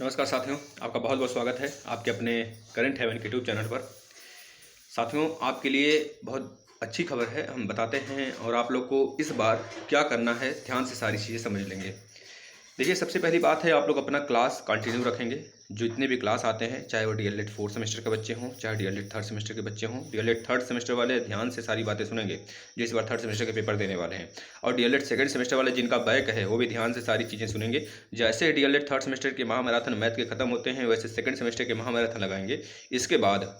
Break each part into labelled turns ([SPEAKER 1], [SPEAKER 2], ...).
[SPEAKER 1] नमस्कार साथियों, आपका बहुत बहुत स्वागत है आपके अपने करंट हेवन के यूट्यूब चैनल पर। साथियों, आपके लिए बहुत अच्छी खबर है, हम बताते हैं और आप लोग को इस बार क्या करना है ध्यान से सारी चीज़ें समझ लेंगे। देखिए, सबसे पहली बात है आप लोग अपना क्लास कंटिन्यू रखेंगे। जो इतने भी क्लास आते हैं, चाहे वो डीएलएड 4 सेमेस्टर के बच्चे हों, चाहे डीएलएड 3rd सेमेस्टर के बच्चे हों, डीएलएड 3rd सेमेस्टर वाले ध्यान से सारी बातें सुनेंगे जो इस बार 3rd सेमेस्टर के पेपर देने वाले हैं। और डीएलएड 2nd सेमेस्टर वाले जिनका बैक है वो भी ध्यान से सारी चीज़ें सुनेंगे। जैसे डीएलएड 3rd सेमेस्टर के महामैराथन मैथ के खत्म होते हैं, वैसे 2nd सेमेस्टर के महामैराथन लगाएंगे। इसके बाद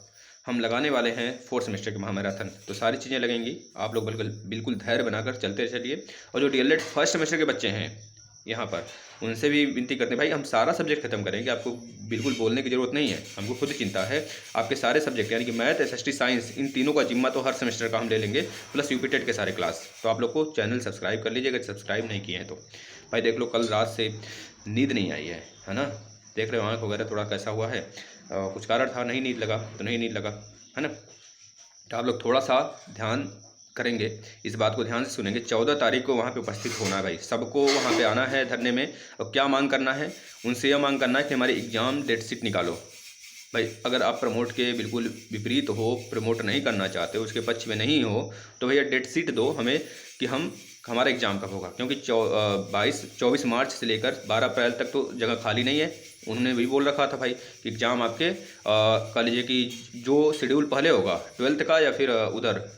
[SPEAKER 1] हम लगाने वाले हैं 4th सेमेस्टर के महामैराथन, तो सारी चीज़ें लगेंगी। आप लोग बिल्कुल बिल्कुल धैर्य बनाकर चलते चलिए। और जो डीएलएड 1st सेमेस्टर के बच्चे हैं यहाँ पर, उनसे भी विनती करते हैं, भाई हम सारा सब्जेक्ट खत्म करेंगे, आपको बिल्कुल बोलने की ज़रूरत नहीं है, हमको खुद चिंता है। आपके सारे सब्जेक्ट यानी कि मैथ, एसएसटी, साइंस, इन तीनों का जिम्मा तो हर सेमेस्टर का हम ले लेंगे, प्लस यूपी टेट के सारे क्लास। तो आप लोग को चैनल सब्सक्राइब कर लीजिए अगर सब्सक्राइब नहीं किए हैं तो। भाई देख लो, कल रात से नींद नहीं आई है ना। देख रहे हो आँख वगैरह थोड़ा कैसा हुआ है, कुछ कारण था, नहीं नींद लगा तो नहीं नींद लगा, है ना। तो आप लोग थोड़ा सा ध्यान करेंगे, इस बात को ध्यान से सुनेंगे। 14 तारीख को वहाँ पे उपस्थित होना है भाई, सबको वहाँ पे आना है धरने में। और क्या मांग करना है, उनसे यह मांग करना है कि हमारी एग्ज़ाम डेट शीट निकालो। भाई अगर आप प्रमोट के बिल्कुल विपरीत हो, प्रमोट नहीं करना चाहते, उसके पक्ष में नहीं हो, तो भैया डेट शीट दो हमें कि हमारा एग्ज़ाम कब होगा। क्योंकि 24 मार्च से लेकर 12 अप्रैल तक तो जगह खाली नहीं है। उन्होंने भी बोल रखा था भाई कि एग्ज़ाम आपके कह लीजिए कि जो शेड्यूल पहले होगा 12th का या फिर उधर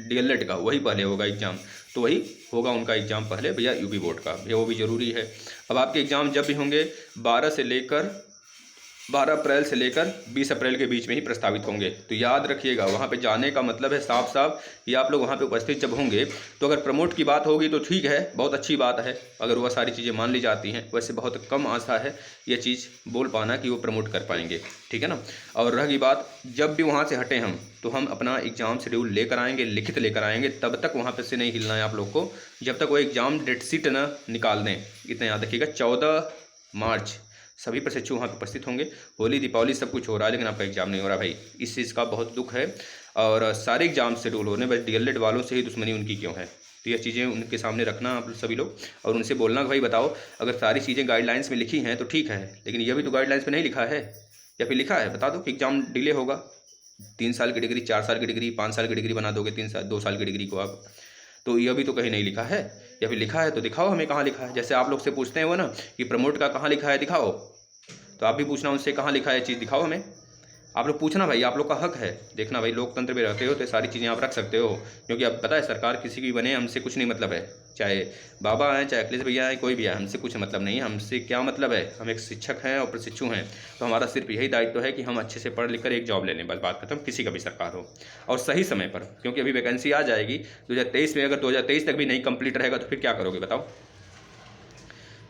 [SPEAKER 1] डीएलएड का, वही पहले होगा एग्ज़ाम, तो वही होगा उनका एग्ज़ाम पहले भैया यूपी बोर्ड का भैया, वो भी ज़रूरी है। अब आपके एग्ज़ाम जब भी होंगे 12 अप्रैल से लेकर 20 अप्रैल के बीच में ही प्रस्तावित होंगे। तो याद रखिएगा, वहाँ पे जाने का मतलब है साफ साफ कि आप लोग वहाँ पे उपस्थित जब होंगे, तो अगर प्रमोट की बात होगी तो ठीक है, बहुत अच्छी बात है, अगर वह सारी चीज़ें मान ली जाती हैं। वैसे बहुत कम आशा है ये चीज़ बोल पाना कि वो प्रमोट कर पाएंगे, ठीक है ना। और रही बात, जब भी वहाँ से हटें हम, तो हम अपना एग्ज़ाम शेड्यूल लेकर आएंगे, लिखित लेकर आएंगे, तब तक वहाँ पर से नहीं हिलना है आप लोग को, जब तक वो एग्ज़ाम डेट शीट न निकाल दें। इतना याद रखिएगा। 14 मार्च सभी प्रशिक्षु वहाँ पर उपस्थित होंगे। होली दीपावली सब कुछ हो रहा है, लेकिन आपका एग्ज़ाम नहीं हो रहा भाई, इस चीज़ का बहुत दुख है। और सारे एग्ज़ाम शेड्यूल होने, बस डीएलएड वालों से ही दुश्मनी उनकी क्यों है। तो ये चीज़ें उनके सामने रखना आप सभी लोग, और उनसे बोलना कि भाई बताओ, अगर सारी चीज़ें गाइडलाइंस में लिखी हैं तो ठीक है, लेकिन यह भी तो गाइडलाइंस में नहीं लिखा है, या फिर लिखा है बता दो कि एग्ज़ाम डिले होगा। 3 साल की डिग्री, 4 साल की डिग्री, 5 साल की डिग्री बना दोगे 2 साल की डिग्री को आप, तो यह भी तो कहीं नहीं लिखा है। या फिर लिखा है तो दिखाओ हमें कहाँ लिखा है। जैसे आप लोग से पूछते हैं वो ना कि प्रमोट का कहाँ लिखा है दिखाओ, तो आप भी पूछना उनसे कहाँ लिखा है चीज़ दिखाओ हमें। आप लोग पूछना भाई, आप लोग का हक है देखना भाई, लोकतंत्र में रहते हो तो सारी चीज़ें आप रख सकते हो। क्योंकि अब पता है सरकार किसी की बने, हमसे कुछ नहीं मतलब है, चाहे बाबा आए, चाहे अखिलेश भैया आए, कोई भी आए, हमसे कुछ मतलब नहीं है। हमसे क्या मतलब है, हम एक शिक्षक हैं और प्रशिक्षु हैं, तो हमारा सिर्फ यही दायित्व है कि हम अच्छे से पढ़ लिख कर एक जॉब ले लें, बस बात खत्म। किसी का भी सरकार हो, और सही समय पर, क्योंकि अभी वैकेंसी आ जाएगी 2023 में। अगर 2023 तक भी नहीं कंप्लीट रहेगा तो फिर क्या करोगे बताओ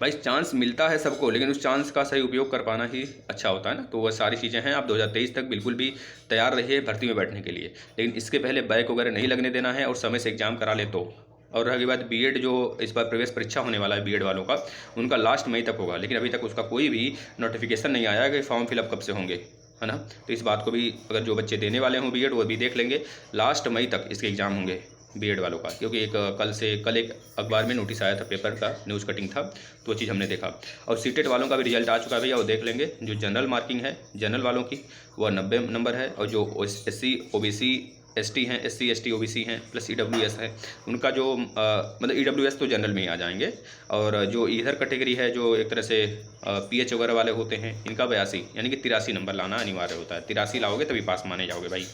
[SPEAKER 1] भाई। चांस मिलता है सबको, लेकिन उस चांस का सही उपयोग कर पाना ही अच्छा होता है ना। तो वह सारी चीज़ें हैं। आप 2023 तक बिल्कुल भी तैयार रहिए भर्ती में बैठने के लिए, लेकिन इसके पहले बैक वगैरह नहीं लगने देना है, और समय से एग्जाम करा ले तो। और रही बात बीएड, जो इस बार प्रवेश परीक्षा होने वाला है बीएड वालों का, उनका लास्ट मई तक होगा, लेकिन अभी तक उसका कोई भी नोटिफिकेशन नहीं आया कि फॉर्म फिलअप कब से होंगे, है ना। तो इस बात को भी, अगर जो बच्चे देने वाले हों बीएड, वो भी देख लेंगे, लास्ट मई तक इसके एग्ज़ाम होंगे बीएड वालों का। क्योंकि कल एक अखबार में नोटिस आया था, पेपर का न्यूज़ कटिंग था, तो वो चीज़ हमने देखा। और सीटेट वालों का भी रिजल्ट आ चुका है भैया, वो देख लेंगे। जो जनरल मार्किंग है जनरल वालों की, वह 90 नंबर है, और जो SC OBC ST हैं, SC ST OBC हैं, प्लस EWS है, उनका जो मतलब EWS तो जनरल में ही आ जाएंगे। और जो इधर कैटेगरी है, जो एक तरह से PH वगैरह वाले होते हैं, इनका 82 यानी कि 83 नंबर लाना अनिवार्य होता है। 83 लाओगे तभी पास माने जाओगे भाई।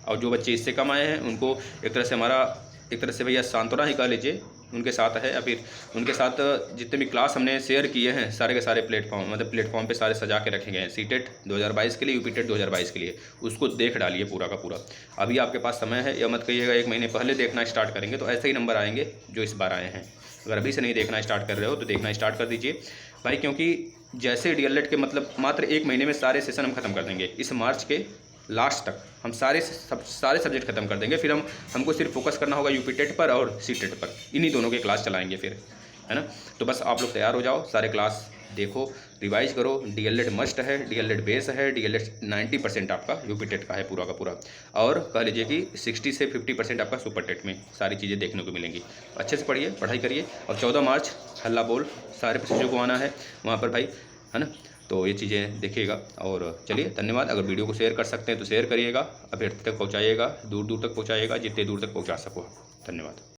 [SPEAKER 1] और जो बच्चे इससे कम आए हैं, उनको एक तरह से भैया सांत्वना ही कह लीजिए उनके साथ है, या फिर उनके साथ जितने भी क्लास हमने शेयर किए हैं, सारे के सारे प्लेटफॉर्म पे सारे सजा के रखे गए हैं। सीटेट 2022 के लिए, यूपी टेट 2022 के लिए, उसको देख डालिए पूरा का पूरा। अभी आपके पास समय है, या मत कहिएगा 1 महीने पहले देखना स्टार्ट करेंगे तो ऐसे ही नंबर आएंगे जो इस बार आए हैं। अगर अभी से नहीं देखना स्टार्ट कर रहे हो तो देखना स्टार्ट कर दीजिए भाई। क्योंकि जैसे डीएलएड के मतलब मात्र 1 महीने में सारे सेशन हम खत्म कर देंगे। इस मार्च के लास्ट तक हम सारे सब्जेक्ट खत्म कर देंगे। फिर हमको सिर्फ फोकस करना होगा यूपी टेट पर और सीटेट पर, इन्हीं दोनों के क्लास चलाएंगे फिर, है ना। तो बस आप लोग तैयार हो जाओ, सारे क्लास देखो, रिवाइज करो। डीएलएड मस्ट है, डीएलएड बेस है, डीएलएड 90% आपका यूपी टेट का है पूरा का पूरा, और कह लीजिए कि 60 से 50% आपका सुपर टेट में सारी चीज़ें देखने को मिलेंगी। अच्छे से पढ़िए, पढ़ाई करिए। और 14 मार्च हल्ला बोल सारे प्रशिक्षुओं को आना है वहाँ पर भाई। है ना। तो ये चीज़ें देखिएगा। और चलिए धन्यवाद। अगर वीडियो को शेयर कर सकते हैं तो शेयर करिएगा, अभ्यर्थी तक पहुँचाइएगा, दूर दूर तक पहुँचाइएगा, जितने दूर तक पहुँचा सको। धन्यवाद।